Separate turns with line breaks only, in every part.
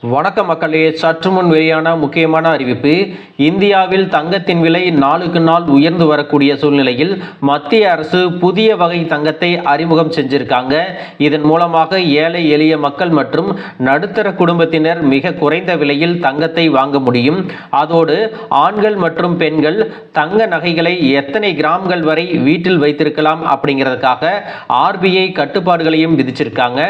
வணக்க மக்களே, சற்று முன் வெளியான முக்கியமான அறிவிப்பு. இந்தியாவில் தங்கத்தின் விலை நாளுக்கு நாள் உயர்ந்து வரக்கூடிய சூழ்நிலையில் மத்திய அரசு புதிய வகை தங்கத்தை அறிமுகம் செஞ்சிருக்காங்க. இதன் மூலமாக ஏழை எளிய மக்கள் மற்றும் நடுத்தர குடும்பத்தினர் மிக குறைந்த விலையில் தங்கத்தை வாங்க முடியும். அதோடு ஆண்கள் மற்றும் பெண்கள் தங்க நகைகளை எத்தனை கிராம்கள் வரை வீட்டில் வைத்திருக்கலாம் அப்படிங்கிறதுக்காக RBI கட்டுப்பாடுகளையும் விதிச்சிருக்காங்க.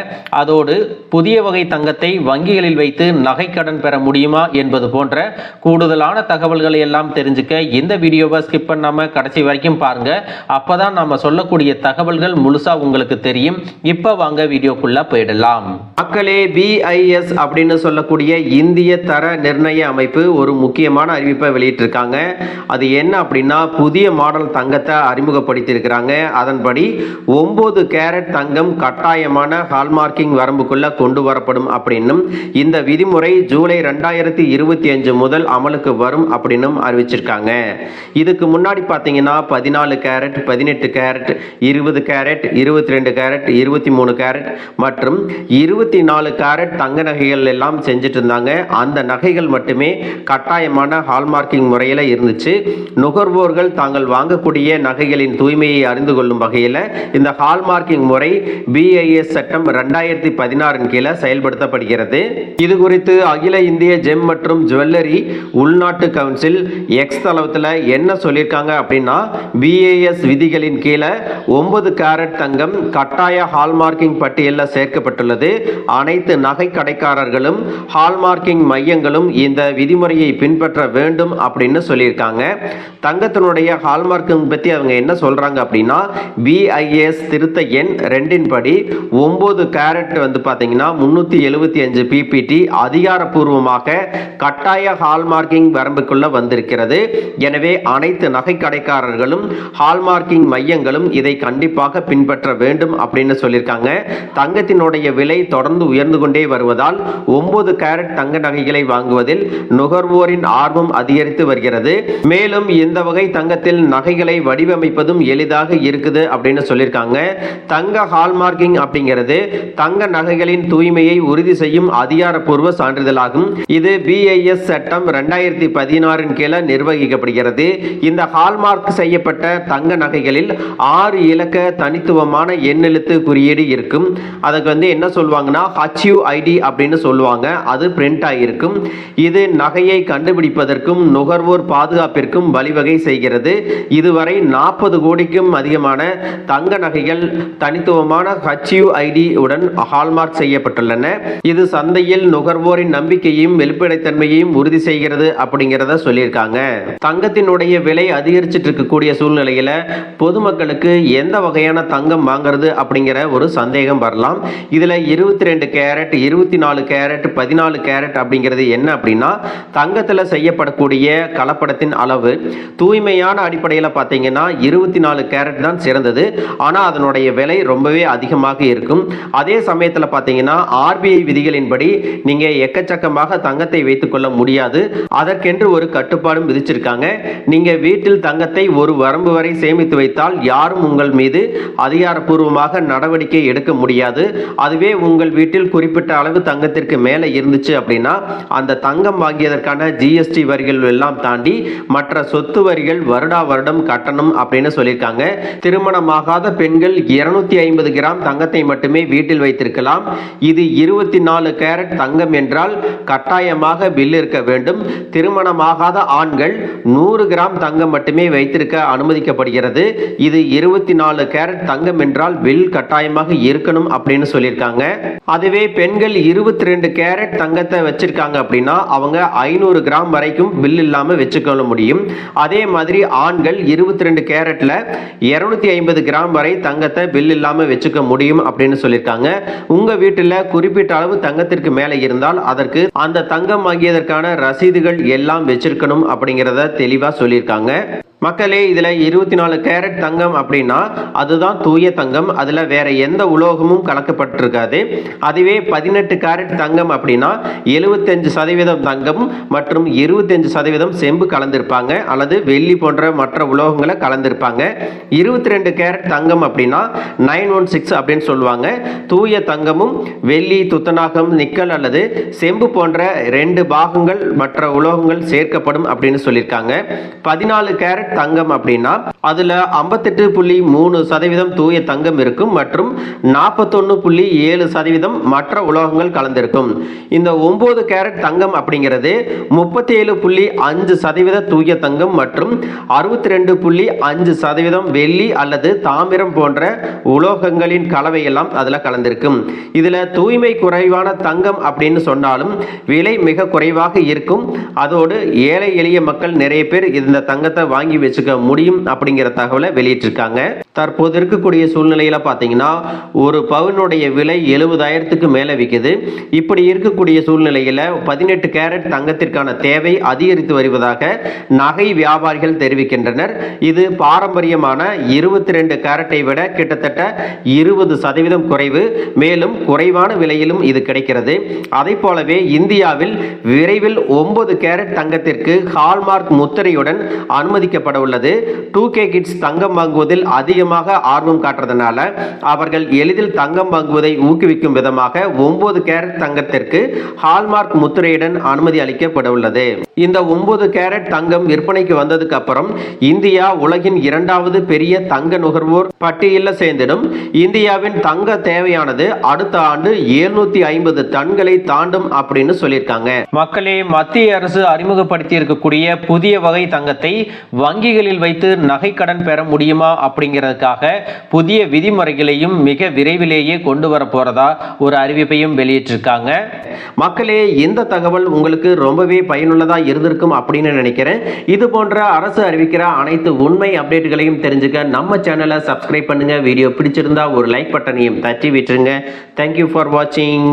அதோடு புதிய வகை தங்கத்தை வங்கிகளில் வைத்து நகை கடன் பெற முடியுமா என்பது போன்ற கூடுதலான தகவல்களை எல்லாம் தெரிஞ்சுக்க இந்த வீடியோவை ஸ்கிப் பண்ணாம கடைசி வரைக்கும் பாருங்க. அப்பதான் நாம சொல்லக்கூடிய தகவல்கள் முழுசா உங்களுக்கு தெரியும். இப்ப வாங்க வீடியோக்குள்ள போயிடலாம். மக்களே, BIS அப்படின்னு சொல்லக்கூடிய இந்திய தர நிர்ணய அமைப்பு ஒரு முக்கியமான அறிவிப்பை வெளியிட்டிருக்காங்க. அது என்ன அப்படின்னா, புதிய மாடல் தங்கத்தை அறிமுகப்படுத்தியிருக்கிறாங்க. அதன்படி 9 கேரட் தங்கம் கட்டாயமான ஹால்மார்க்கிங் வரம்புக்குள்ள கொண்டு வரப்படும் அப்படின்னும், இந்த விதிமுறை ஜூலை 2025 முதல் அமலுக்கு வரும் அப்படின்னு அறிவிச்சிருக்காங்க. இதுக்கு முன்னாடி பார்த்தீங்கன்னா 14 carrot, 18 carrot, 20 carrot, 22 carrot, 23 carrot மற்றும் 24 கேரட் தங்க நகைகள் எல்லாம் செஞ்சுட்டு இருந்தாங்க. அந்த நகைகள் மட்டுமே கட்டாயமான ஹால்மார்க்கிங் முறையில் இருந்துச்சு. நுகர்வோர்கள் தாங்கள் வாங்கக்கூடிய நகைகளின் தூய்மையை அறிந்து கொள்ளும் வகையில் இந்த ஹால்மார்க்கிங் முறை BIS சட்டம் 2016 கீழே செயல்படுத்தப்படுகிறது. இது குறித்து அகில இந்திய ஜெம் மற்றும் ஜுவல்லரி உள்நாட்டு கவுன்சில் எக்ஸ் தளத்தில் என்ன சொல்லியிருக்காங்க அப்படின்னா, BIS விதிகளின் கீழே 9 கேரட் தங்கம் கட்டாய ஹால்மார்க்கிங் பட்டியலில் சேர்க்கப்பட்டுள்ளது. அனைத்து நகை கடைக்காரர்களும் ஹால்மார்க்கிங் மையங்களும் இந்த விதிமுறையை பின்பற்ற வேண்டும் அப்படின்னு சொல்லியிருக்காங்க. தங்கத்தினுடைய ஹால்மார்க்கிங் பற்றி அவங்க என்ன சொல்றாங்க அப்படின்னா, BIS திருத்த எண் 2 படி 9 கேரட் வந்து பார்த்தீங்கன்னா 375 PPT அதிகாரப்பூர்வமாக கட்டாய ஹால்மார்க்கிங் வரம்புக்குள்ள வந்திருக்கிறது. எனவே அனைத்து நகை கடைக்காரர்களும் ஹால்மார்க்கிங் மையங்களும் இதை கண்டிப்பாக பின்பற்ற வேண்டும் அப்படின்னு சொல்லியிருக்காங்க. தங்கத்தினுடைய விலை தொடர்ந்து உயர்ந்து கொண்டே வருவதால் 9 கேரட் தங்க நகைகளை வாங்குவதில் நுகர்வோரின் ஆர்வம் அதிகரித்து வருகிறது. மேலும் இந்த வகை தங்கத்தில் நகைகளை வடிவமைப்பதும் எளிதாக இருக்குது அப்படின்னு சொல்லியிருக்காங்க. தங்க ஹால்மார்க்கிங் அப்படிங்கிறது தங்க நகைகளின் தூய்மையை உறுதி செய்யும் அதிகாரப்பூர்வ சான்றிதழாகும். இது BIS சட்டம் 2016 கீழே நிர்வகிக்கப்படுகிறது. இந்த ஹால்மார்க் செய்யப்பட்ட தங்க நகைகளில் 6 இலக்க தனித்துவமான எண்ணெழுத்து குறியீடு இருக்கும். அதுக்கு வந்து என்ன சொல்லுவாங்கன்னா HUID அப்படின்னு சொல்லுவாங்க. அது பிரிண்ட் ஆகியிருக்கும். இது நகையை கண்டுபிடிப்பதற்கும் நுகர்வோர் பாதுகாப்பிற்கும் வழிவகை செய்கிறது. இதுவரை 40 கோடிக்கும் அதிகமான தங்க நகைகள் தனித்துவமான HUID உடன் ஹால்மார்க் செய்யப்பட்டுள்ளன. இது சந்தையில் நுகர்வோரின் நம்பிக்கையையும் வெளிப்படைத்தன்மையையும் உறுதி செய்கிறது அப்படிங்கிறத சொல்லியிருக்காங்க. தங்கத்தினுடைய விலை அதிகரிச்சிட்டு இருக்கக்கூடிய சூழ்நிலையில பொதுமக்களுக்கு எந்த வகையான தங்கம் வாங்குறது அப்படிங்கிற ஒரு சந்தேகம் வரலாம். இதுல 22 கேரட், 24 கேரட், 14 கேரட் அப்படிங்கிறது என்ன அப்படின்னா, தங்கத்துல செய்யப்படக்கூடிய கலப்படத்தின் அளவு தூய்மையான அடிப்படையில் பார்த்தீங்கன்னா 24 கேரட் தான் சிறந்தது. ஆனா அதனுடைய விலை ரொம்பவே அதிகமாக இருக்கும். அதே சமயத்தில் பார்த்தீங்கன்னா RBI விதிகளின்படி நீங்க எக்கச்சக்கமாக தங்கத்தை வைத்துக் கொள்ள முடியாது. அதற்கென்று ஒரு கட்டுப்பாடும் விதிச்சிருக்காங்க. நீங்க வீட்டில் தங்கத்தை ஒரு வரம்பு வரை சேமித்து வைத்தால் யாரும் உங்கள் மீது அதிகாரப்பூர்வமாக நடவடிக்கை எடுக்க முடியாது. அதுவே உங்கள் வீட்டில் குறிப்பிட்ட அளவு தங்கத்திற்கு மேலே இருந்துச்சு அப்படின்னா அந்த தங்கம் வாங்கியதற்கான GST வரிகள் எல்லாம் தாண்டி மற்ற சொத்து வரிகள் வருடா வருடம் கட்டணும் அப்படின்னு சொல்லியிருக்காங்க. திருமணமாகாத பெண்கள் 250 கிராம் தங்கத்தை மட்டுமே வீட்டில் வைத்திருக்கலாம். இது 24 கேரட் தங்கம் என்றால் கட்டாயமாக பில் இருக்க வேண்டும். திருமணமாகாத ஆண்கள் 100 கிராம் தங்கம் மட்டுமே வைத்திருக்க அனுமதிக்கப்படுகிறது. இது 24 கேரட் தங்கம் என்றால் பில் கட்டாயமாக இருக்கணும் அப்படின்னு சொல்லியிருக்காங்க. அதுவே பெண்கள் 22 கேரட் தங்கத்தை வச்சிருக்காங்க அப்படின்னா அவங்க 500 கிராம் வரைக்கும் பில் இல்லாம வச்சுக்கொள்ள முடியும். அதே மாதிரி ஆண்கள் 22 கேரட்ல 250 கிராம் வரை தங்கத்தை பில் இல்லாம வச்சுக்க முடியும் அப்படின்னு சொல்லியிருக்காங்க. உங்க வீட்டில் குறிப்பிட்ட அளவு தங்கத்திற்கு மேலே இருந்தால் அதற்கு அந்த தங்கம் வாங்கியதற்கான ரசீதுகள் எல்லாம் வச்சிருக்கணும் அப்படிங்கிறத தெளிவா சொல்லியிருக்காங்க. மக்களே, இதுல 24 கேரட் தங்கம் அப்படின்னா அதுதான் தூய தங்கம். அதுல வேற எந்த உலோகமும் கலக்கப்பட்டிருக்காது. அதுவே 18 கேரட் தங்கம் அப்படின்னா 75% தங்கம் மற்றும் 25% செம்பு கலந்திருப்பாங்க அல்லது வெள்ளி போன்ற மற்ற உலோகங்களை கலந்திருப்பாங்க. 22 கேரட் தங்கம் அப்படின்னா 916 அப்படின்னு சொல்லுவாங்க. தூய தங்கமும் வெள்ளி, துத்தநாகம், நிக்கல் அல்லது செம்பு போன்ற 2 பாகங்கள் மற்ற உலோகங்கள் சேர்க்கப்படும் அப்படின்னு சொல்லியிருக்காங்க. 14 கேரட் தங்கம் அப்படின்னா அதுல 58.3% தூய தங்கம் இருக்கும் மற்றும் 41.7% மற்ற உலோகங்கள் கலந்திருக்கும். இந்த 9 கேரட் தங்கம் அப்படிங்கிறது 37.5% தூய தங்கம் மற்றும் 62.5% வெள்ளி அல்லது தாமிரம் போன்ற உலோகங்களின் கலவை எல்லாம் அதுல கலந்திருக்கும். இதுல தூய்மை குறைவான தங்கம் அப்படின்னு சொன்னாலும் விலை மிக குறைவாக இருக்கும். அதோடு ஏழை எளிய மக்கள் நிறைய பேர் இந்த தங்கத்தை வாங்கி வச்சுக்க முடியும் அப்படிங்கிற தகவலை வெளியிட்டிருக்காங்க. தற்போது இருக்கக்கூடிய சூழ்நிலையில பாத்தீங்கன்னா ஒரு பவுனுடைய விலை 70,000க்கு மேல விற்குது. இப்படி இருக்கக்கூடிய சூழ்நிலையில 18 கேரட் தங்கத்திற்கான தேவை அதிகரித்து வருவதாக நகை வியாபாரிகள் தெரிவிக்கின்றனர். இது பாரம்பரியமான 22 கேரட்டை விட கிட்டத்தட்ட 20% குறைவு. மேலும் குறைவான விலையிலும் இது கிடைக்கிறது. அதை போலவே இந்தியாவில் விரைவில் 9 கேரட் தங்கத்திற்கு ஹால்மார்க் முத்திரையுடன் அனுமதிக்கப்பட உள்ளது. 2K கிட்ஸ் தங்கம் வாங்குவதில் அதிகமாக ஆர்வம் காட்டுறதுனால அவர்கள் எளிதில் தங்கம் வாங்குவதை ஊக்குவிக்கும் விதமாக 9 கேரட் தங்கத்திற்கு ஹால்மார்க் முத்திரையுடன் அனுமதி அளிக்கப்பட உள்ளது. இந்த 9 கேரட் தங்கம் விற்பனைக்கு வந்ததுக்கு அப்புறம் இந்தியா உலகின் 2வது பெரிய தங்க நுகர்வோர் பட்டியலில் சேர்ந்திடும். இந்தியாவின் தங்க தேவையானது அடுத்த ஆண்டு 750 டன்களை தாண்டும் அப்படின்னு சொல்லியிருக்காங்க. மக்களே, மத்திய அரசு அறிமுகப்படுத்தி இருக்கக்கூடிய புதிய வகை தங்கத்தை வங்கிகளில் வைத்து நகை கடன் பெற முடியுமா அப்படிங்கிறதுக்காக புதிய விதிமுறைகளையும் மிக விரைவிலேயே கொண்டு வர போறதா ஒரு அறிவிப்பையும் வெளியிட்டிருக்காங்க. மக்களே, இந்த தகவல் உங்களுக்கு ரொம்பவே பயனுள்ளதா இருந்திருக்கும் அப்படின்னு நினைக்கிறேன். இது போன்ற அரசு அறிவிக்கிற அனைத்து உண்மை அப்டேட்டுகளையும் தெரிஞ்சுக்க நம்ம சேனலை சப்ஸ்கிரைப் பண்ணுங்க. வீடியோ பிடிச்சிருந்தா ஒரு லைக் பட்டனையும் தட்டி விட்டுருங்க. தேங்க்யூ ஃபார் வாட்சிங்.